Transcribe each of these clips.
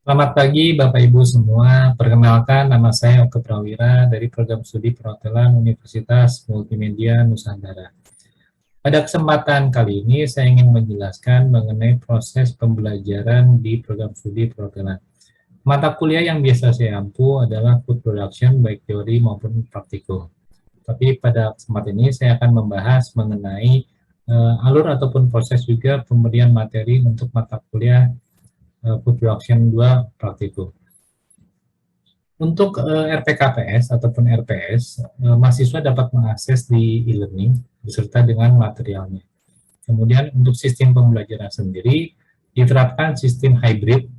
Selamat pagi Bapak Ibu semua. Perkenalkan nama saya Oke Prawira dari Program Studi Perhotelan Universitas Multimedia Nusantara. Pada kesempatan kali ini saya ingin menjelaskan mengenai proses pembelajaran di Program Studi Perhotelan. Mata kuliah yang biasa saya ampu adalah Food Production baik teori maupun praktikum. Tapi pada kesempatan ini saya akan membahas mengenai alur ataupun proses juga pemberian materi untuk mata kuliah Food Production 2 praktikum. Untuk RPKPS ataupun RPS, mahasiswa dapat mengakses di e-learning beserta dengan materialnya. Kemudian untuk sistem pembelajaran sendiri, diterapkan sistem hybrid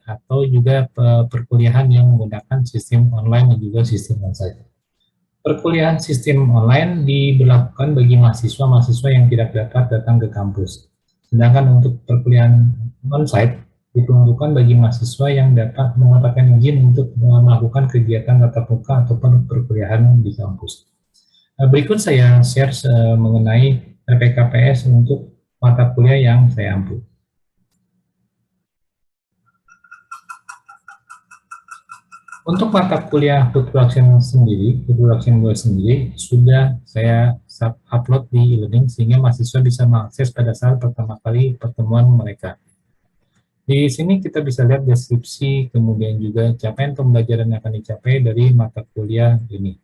atau juga perkuliahan yang menggunakan sistem online dan juga sistem onsite. Perkuliahan sistem online diberlakukan bagi mahasiswa-mahasiswa yang tidak dapat datang ke kampus. Sedangkan untuk perkuliahan onsite diperuntukkan bagi mahasiswa yang dapat mendapatkan izin untuk melakukan kegiatan tatap muka ataupun perkuliahan di kampus. Berikut saya share mengenai RPKPS untuk mata kuliah yang saya ampu. Untuk mata kuliah Food Production sendiri, Food Production 2 sendiri, sudah saya upload di e-learning sehingga mahasiswa bisa mengakses pada saat pertama kali pertemuan mereka. Di sini kita bisa lihat deskripsi, kemudian juga capaian pembelajaran yang akan dicapai dari mata kuliah ini.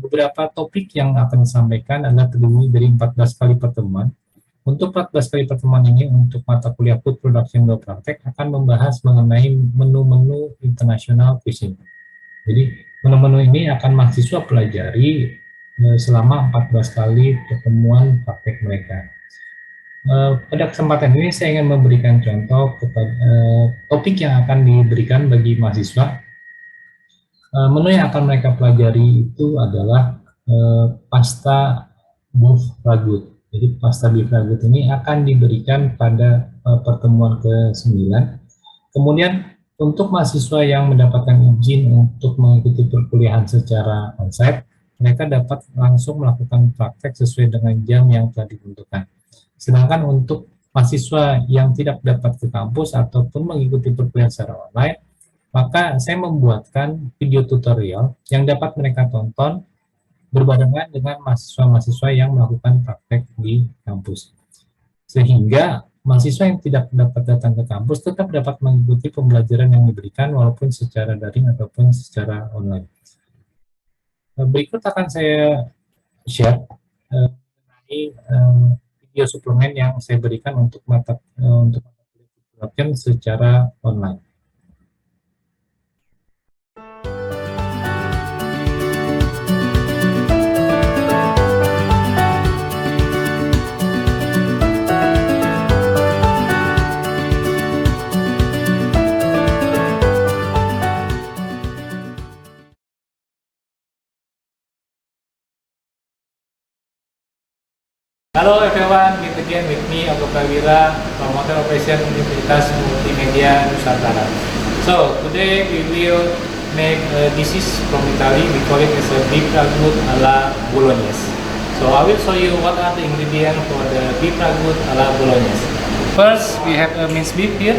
Beberapa topik yang akan disampaikan adalah terdiri dari 14 kali pertemuan. Untuk 14 kali pertemuan ini, untuk mata kuliah Food Production 2 Praktek akan membahas mengenai menu-menu internasional cuisine. Jadi, menu-menu ini akan mahasiswa pelajari selama 14 kali pertemuan praktek mereka. Pada kesempatan ini saya ingin memberikan contoh kepada topik yang akan diberikan bagi mahasiswa. Menu yang akan mereka pelajari itu adalah pasta beef ragut. Jadi pasta beef ragut ini akan diberikan pada pertemuan ke-9. Kemudian untuk mahasiswa yang mendapatkan izin untuk mengikuti perkuliahan secara onsite, mereka dapat langsung melakukan praktek sesuai dengan jam yang telah ditentukan. Sedangkan untuk mahasiswa yang tidak dapat ke kampus ataupun mengikuti perkuliahan secara online, maka saya membuatkan video tutorial yang dapat mereka tonton berbarengan dengan mahasiswa-mahasiswa yang melakukan praktek di kampus. Sehingga mahasiswa yang tidak dapat datang ke kampus tetap dapat mengikuti pembelajaran yang diberikan walaupun secara daring ataupun secara online. Berikut akan saya share mengenai video suplemen yang saya berikan untuk mata kuliah secara online. Hello everyone, meet again with me, Oke Prawira, from Hotel Operation Universitas Multimedia Nusantara. So, today we will make a dish from Italy. We call it as a beef ragout alla bolognese. So, I will show you what are the ingredients for the beef ragout alla bolognese. First, we have a minced beef here,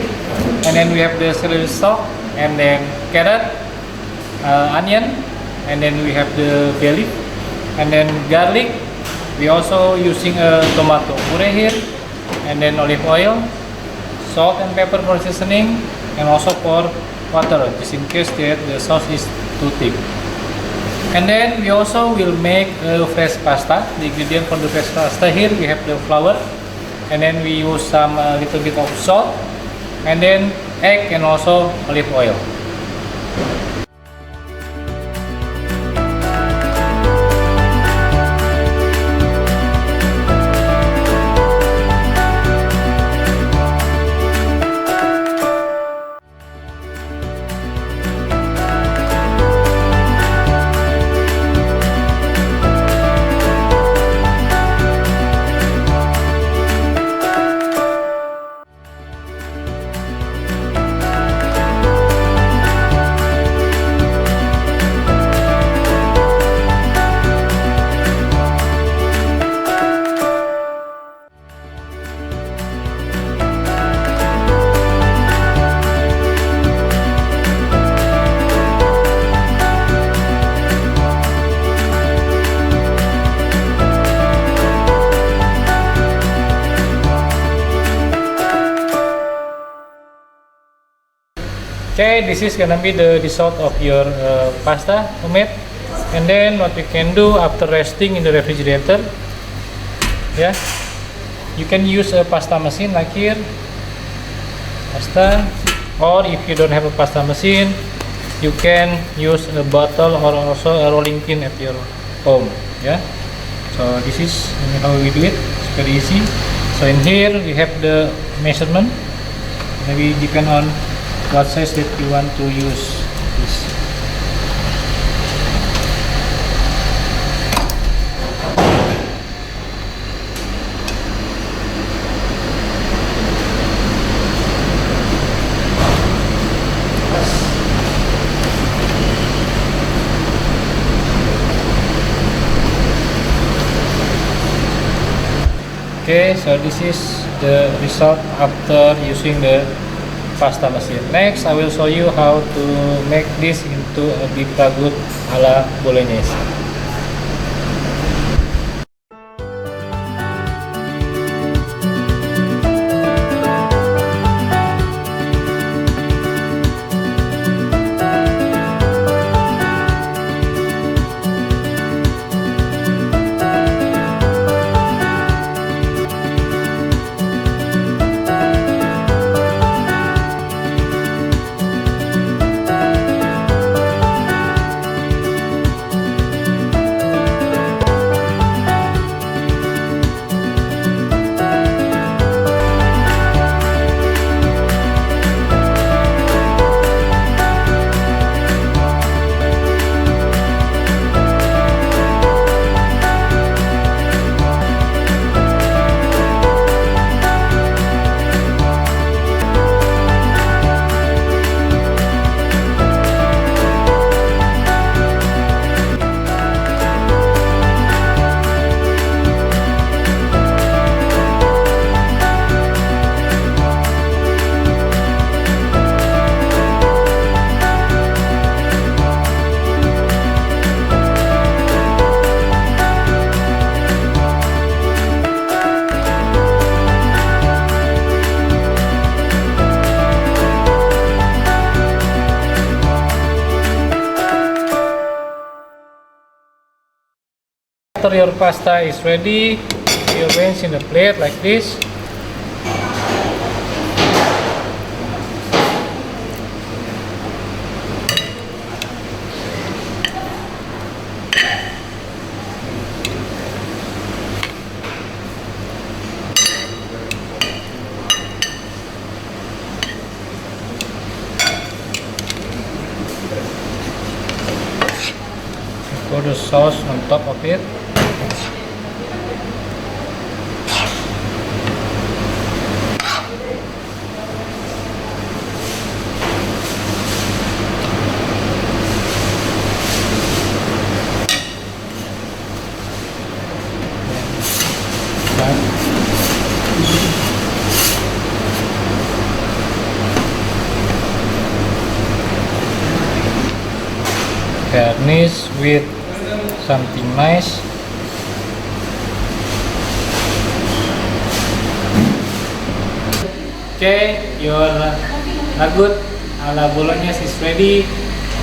and then we have the celery stalk, and then carrot, onion, and then we have the bay leaf, and then garlic. We also using a tomato puree here, and then olive oil, salt and pepper for seasoning, and also for water, just in case that the sauce is too thick. And then we also will make a fresh pasta. The ingredient for the fresh pasta here, we have the flour, and then we use some little bit of salt, and then egg and also olive oil. Okay, this is gonna be the result of your pasta homemade. And then what you can do after resting in the refrigerator, yeah, you can use a pasta machine like here, pasta, or if you don't have a pasta machine, you can use a bottle or also a rolling pin at your home. Yeah, so this is how we do it. It's very easy. So in here we have the measurement. Maybe depend on what size that you want to use this. Okay, so this is the result after using the pasta machine. Next, I will show you how to make this into a beef ragout ala bolognese. After your pasta is ready, you arrange in the plate like this. Pour the sauce on top of it. Garnish with something nice. Okay, your ragout ala bolognese is ready,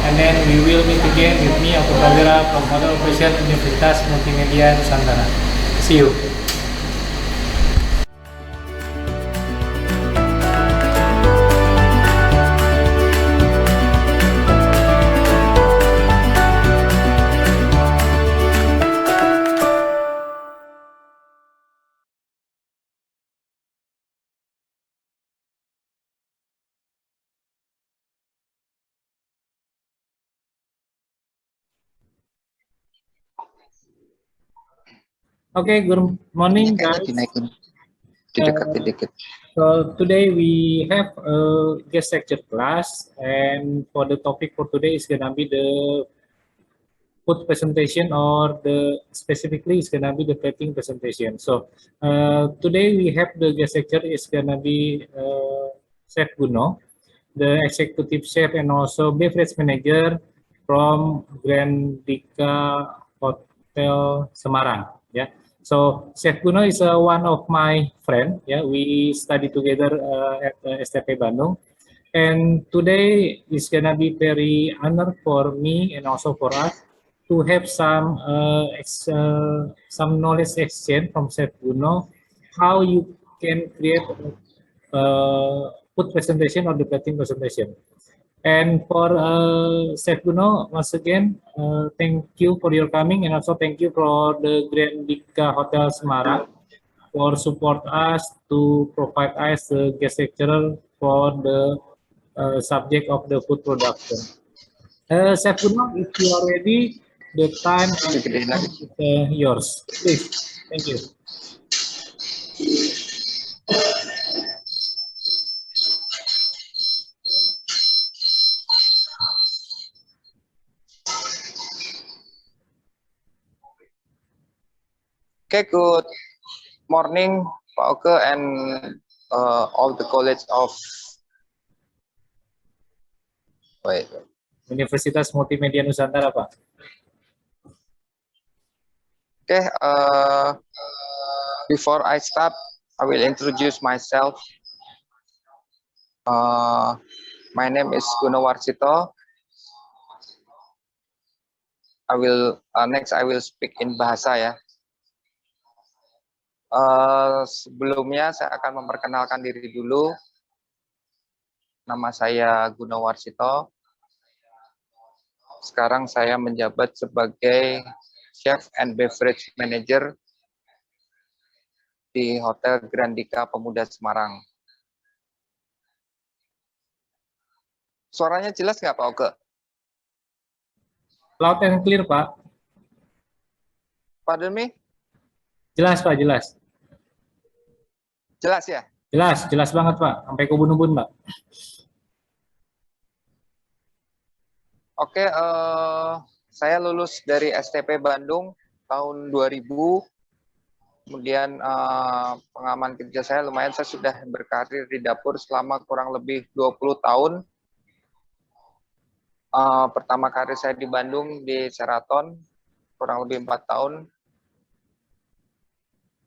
and then we will meet again with me, Auto Prawira from Hotel Operation Universitas Multimedia Nusantara. See you. Okay, good morning, guys. So today we have a guest lecture class, and for the topic for today is gonna be the food presentation, or the specifically is gonna be the plating presentation. So today we have the guest lecture is gonna be Chef Guno, the executive chef and also beverage manager from Grandika Hotel Semarang. Yeah. So Chef Guno is one of my friend. Yeah, we study together at STP Bandung, And today is gonna be very honor for me and also for us to have some knowledge exchange from Chef Bruno, how you can create a food presentation or the plating presentation. And for Chef Bruno, once again, thank you for your coming and also thank you for the Grand Dika Hotel Semarang for support us to provide us the guest lecturer for the subject of the food production. Chef Bruno, if you are ready, the time and Digedein lagi. is yours. Please. Thank you. Okay, good morning, Pak Oke, and all the college of Universitas Multimedia Nusantara, Pak. Okay, before I start, I will introduce myself. My name is Gunawarsito. Next I will speak in bahasa ya. Sebelumnya saya akan memperkenalkan diri dulu. Nama saya Gunawarsito. Sekarang saya menjabat sebagai Chef and Beverage Manager di Hotel Grandika Pemuda Semarang. Suaranya jelas nggak Pak Oke? Loud and clear, Pak. Pardon me? Jelas, Pak, jelas. Jelas ya? Jelas banget, Pak. Sampai ke ubun-ubun, Pak. Oke, saya lulus dari STP Bandung tahun 2000. Kemudian pengalaman kerja saya lumayan, saya sudah berkarir di dapur selama kurang lebih 20 tahun. Pertama karir saya di Bandung di Sheraton, kurang lebih 4 tahun.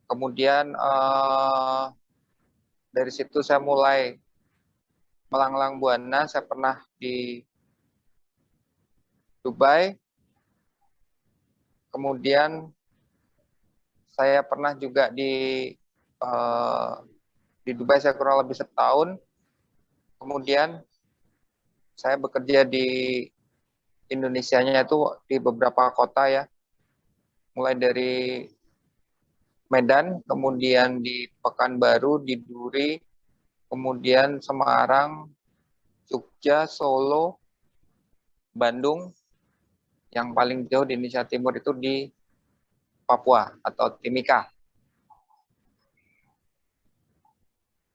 Kemudian dari situ saya mulai melanglang buana, saya pernah di Dubai, kemudian saya pernah juga di Dubai saya kurang lebih setahun, kemudian saya bekerja di Indonesianya itu di beberapa kota ya, mulai dari Medan, kemudian di Pekanbaru, di Duri, kemudian Semarang, Jogja, Solo, Bandung, yang paling jauh di Indonesia Timur itu di Papua atau Timika.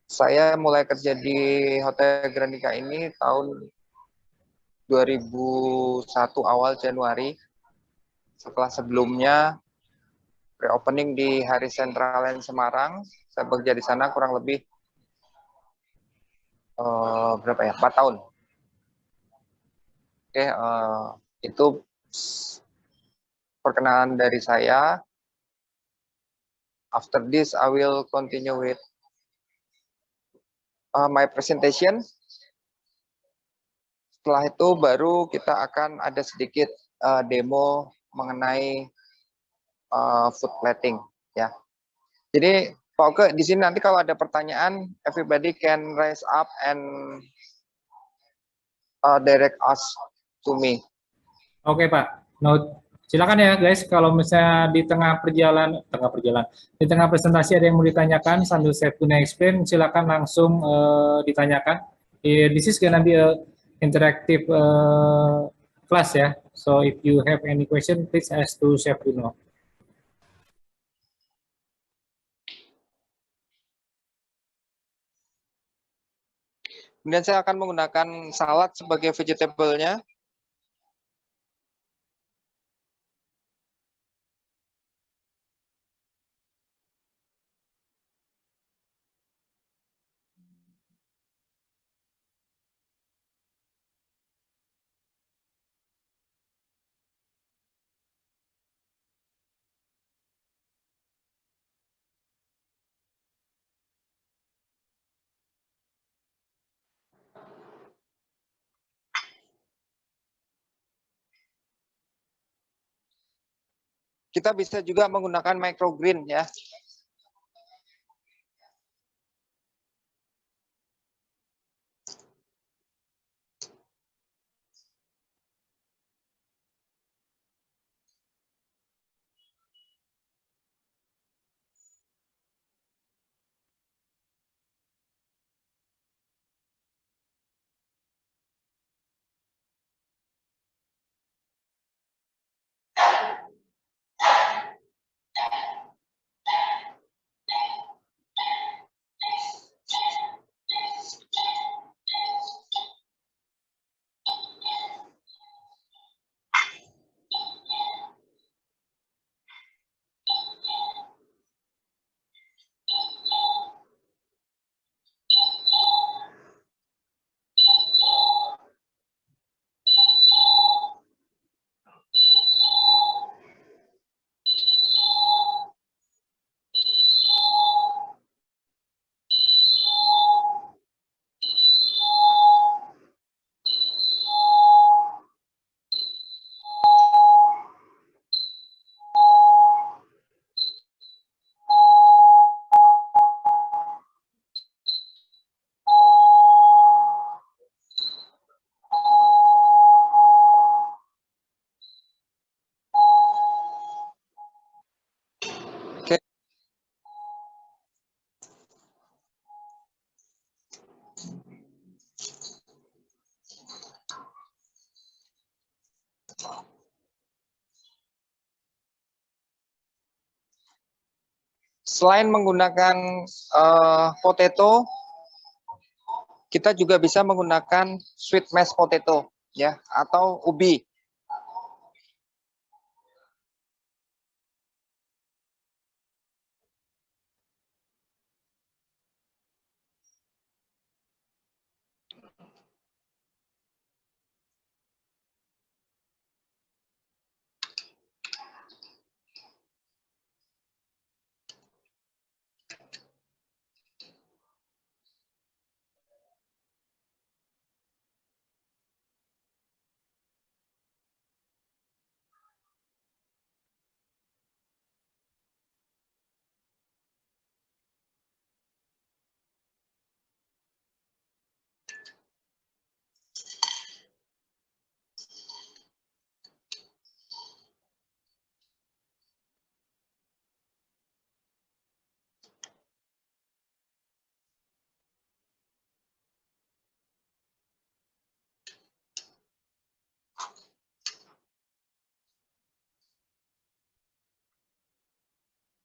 Saya mulai kerja di Hotel Grandika ini tahun 2001 awal Januari. Setelah sebelumnya pre-opening di Hari Centralen Semarang, saya bekerja di sana kurang lebih 4 tahun. Oke, itu perkenalan dari saya. After this, I will continue with my presentation. Setelah itu baru kita akan ada sedikit demo mengenai food plating ya. Jadi Pak Oke, di sini nanti kalau ada pertanyaan, everybody can raise up and direct us to me. Oke, Pak. Nah, silakan ya guys, kalau misalnya di tengah di tengah presentasi ada yang mau ditanyakan sambil saya punya explain, silakan langsung ditanyakan. This is gonna be a interactive class ya. So if you have any question, please ask to Chef Bruno. Kemudian saya akan menggunakan salad sebagai vegetable-nya. Kita bisa juga menggunakan microgreen ya. Oke. Selain menggunakan potato, kita juga bisa menggunakan sweet mashed potato ya, atau ubi.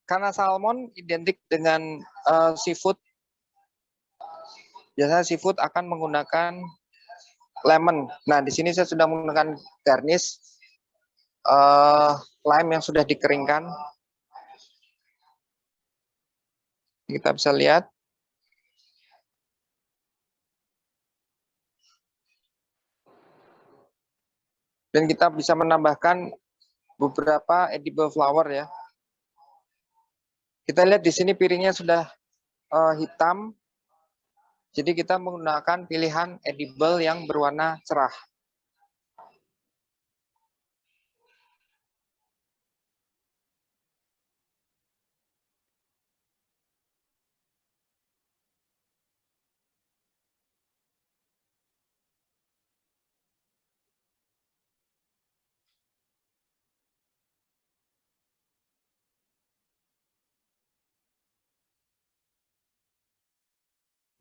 Karena salmon identik dengan seafood, biasanya seafood akan menggunakan lemon. Nah, di sini saya sudah menggunakan garnish lime yang sudah dikeringkan. Kita bisa lihat. Dan kita bisa menambahkan beberapa edible flower ya. Kita lihat di sini piringnya sudah hitam. Jadi kita menggunakan pilihan edible yang berwarna cerah.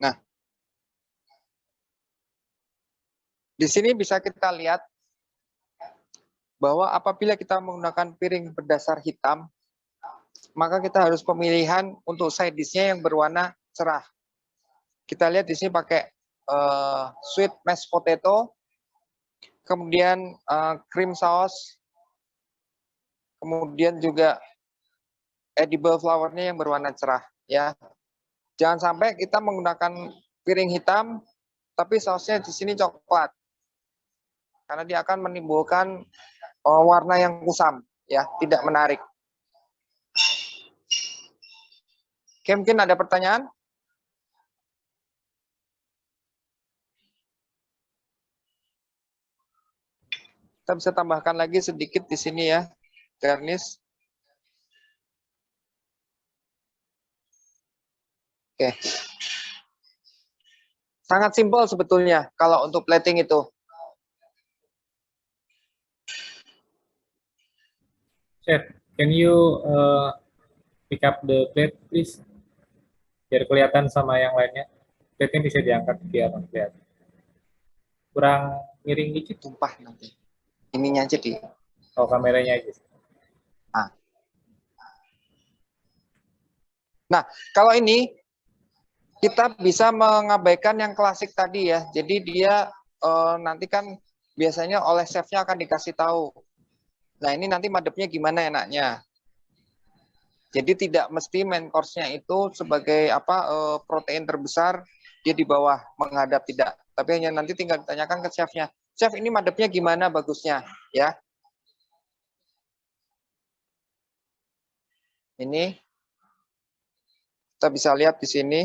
Nah, di sini bisa kita lihat bahwa apabila kita menggunakan piring berdasar hitam, maka kita harus pemilihan untuk side dish-nya yang berwarna cerah. Kita lihat di sini pakai sweet mashed potato, kemudian cream sauce, kemudian juga edible flower-nya yang berwarna cerah ya. Jangan sampai kita menggunakan piring hitam tapi sausnya di sini coklat. Karena dia akan menimbulkan warna yang kusam ya, tidak menarik. Oke, mungkin ada pertanyaan? Kita bisa tambahkan lagi sedikit di sini ya, garnish. Oke. Sangat simpel sebetulnya kalau untuk plating itu. Chef, can you pick up the plate, please? Biar kelihatan sama yang lainnya. Plate-nya bisa diangkat biar kelihatan. Kurang miring dikit. Tumpah nanti. Ininya aja di. Oh, kameranya aja. Nah, kalau ini kita bisa mengabaikan yang klasik tadi ya. Jadi dia nanti kan biasanya oleh chefnya akan dikasih tahu. Nah, ini nanti madepnya gimana enaknya. Jadi tidak mesti main course-nya itu sebagai protein terbesar dia di bawah menghadap, tidak. Tapi hanya nanti tinggal ditanyakan ke chefnya. Chef, ini madepnya gimana bagusnya, ya? Ini kita bisa lihat di sini.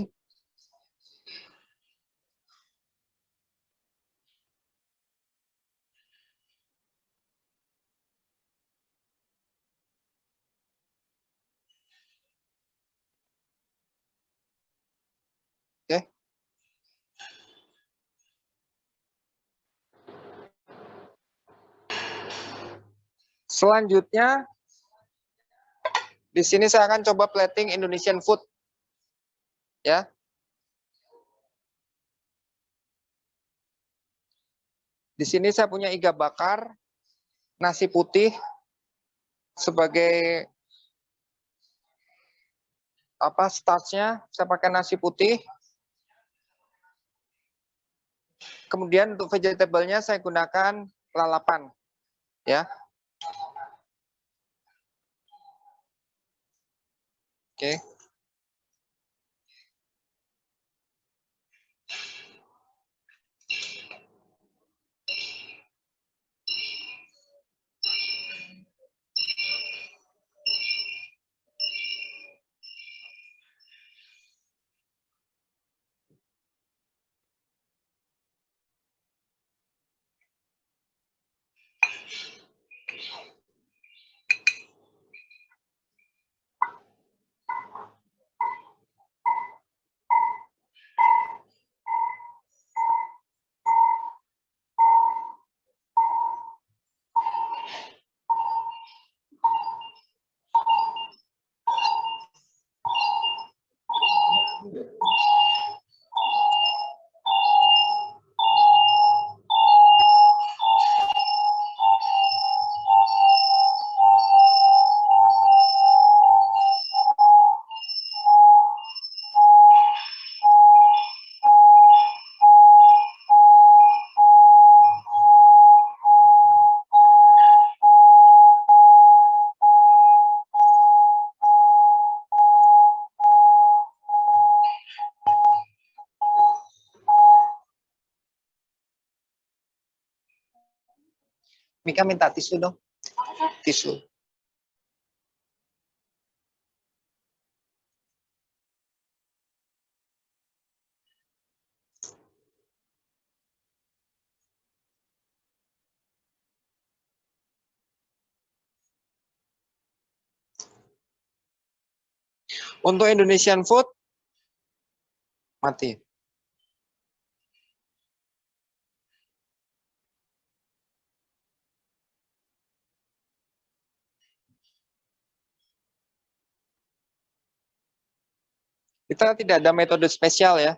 Oke. Selanjutnya di sini saya akan coba plating Indonesian food, ya. Di sini saya punya iga bakar, nasi putih sebagai startnya. Saya pakai nasi putih. Kemudian untuk vegetable-nya saya gunakan lalapan, ya. Oke. Mika minta tisu dong. Tisu. Untuk Indonesian food, mati. Kita tidak ada metode spesial ya.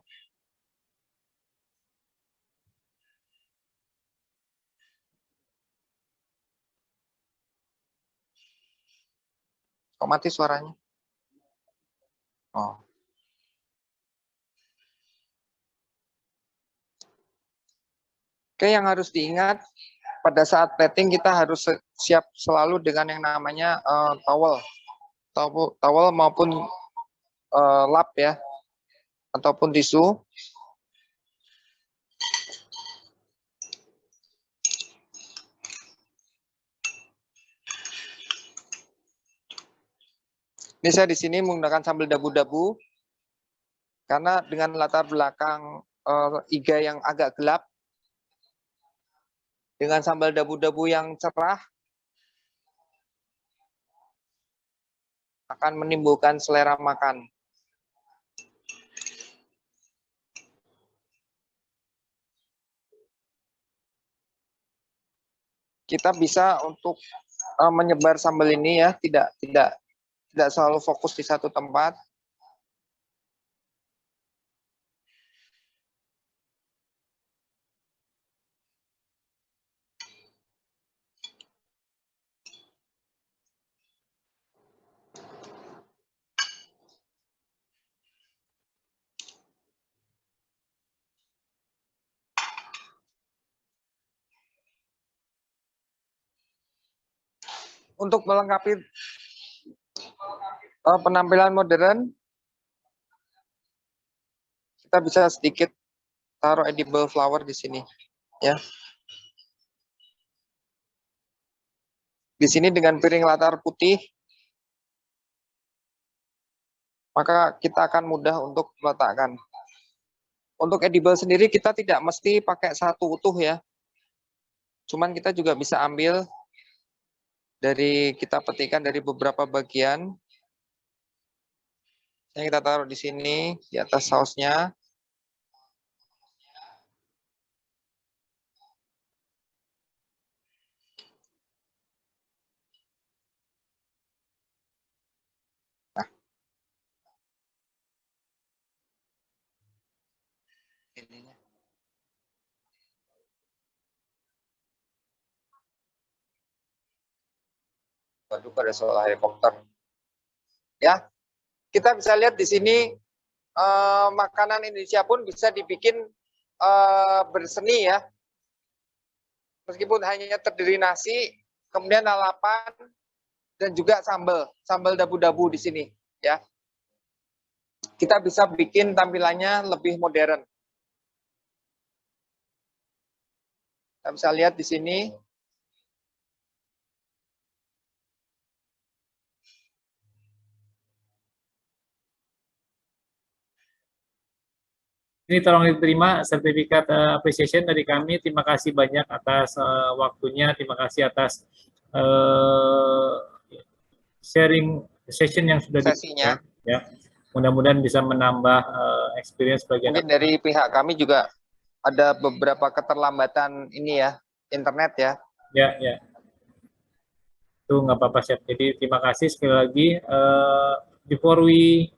Kok mati suaranya? Oh. Oke, yang harus diingat pada saat plating kita harus siap selalu dengan yang namanya towel maupun lap ya, ataupun tisu. Ini saya di sini menggunakan sambal dabu-dabu karena dengan latar belakang iga yang agak gelap dengan sambal dabu-dabu yang cerah akan menimbulkan selera makan. kita bisa untuk menyebar sambal ini ya, tidak selalu fokus di satu tempat. Untuk melengkapi penampilan modern, kita bisa sedikit taruh edible flower di sini, ya. Di sini dengan piring latar putih, maka kita akan mudah untuk meletakkan. Untuk edible sendiri kita tidak mesti pakai satu utuh ya. Cuman kita juga bisa ambil kita petikan dari beberapa bagian. Yang kita taruh di sini, di atas sausnya. Nah. Ininya. Waduh, pada soal helikopter. Ya, kita bisa lihat di sini makanan Indonesia pun bisa dibikin berseni ya. Meskipun hanya terdiri nasi, kemudian lalapan dan juga sambal dabu-dabu di sini ya. Kita bisa bikin tampilannya lebih modern. Kita bisa lihat di sini. Ini tolong diterima sertifikat appreciation dari kami. Terima kasih banyak atas waktunya. Terima kasih atas sharing session yang sudah sesinya. Ya. Mudah-mudahan bisa menambah experience bagi mungkin dari pihak kami juga ada beberapa keterlambatan ini ya, internet ya. Ya. Itu nggak apa-apa, Chef. Jadi terima kasih sekali lagi. Before we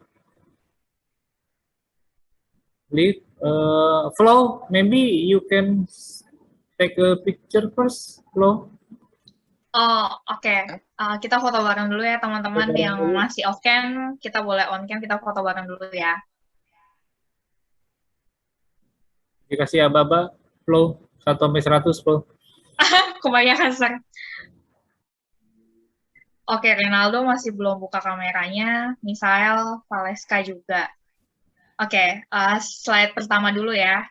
leave, Flo, maybe you can take a picture first, Flo. Oh, oke. Kita foto bareng dulu ya, teman-teman yang masih off cam. Kita boleh on cam, kita foto bareng dulu ya. Dikasih aba-aba, Flo, 1-100, Flo. Kebanyakan, Sir. Oke, Renaldo masih belum buka kameranya. Misael, Valeska juga. Oke, slide pertama dulu ya.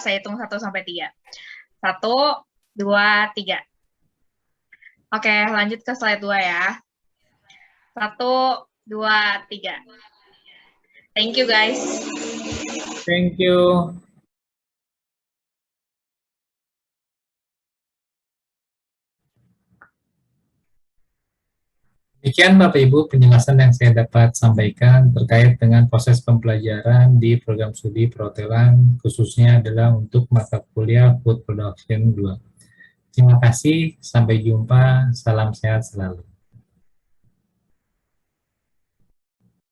Saya hitung 1-3. 1, 2, 3. Oke, lanjut ke slide 2 ya. 1, 2, 3. Thank you, guys. Thank you. Demikian Bapak Ibu penjelasan yang saya dapat sampaikan terkait dengan proses pembelajaran di program studi perhotelan, khususnya adalah untuk mata kuliah Food Production 2. Terima kasih, sampai jumpa, salam sehat selalu.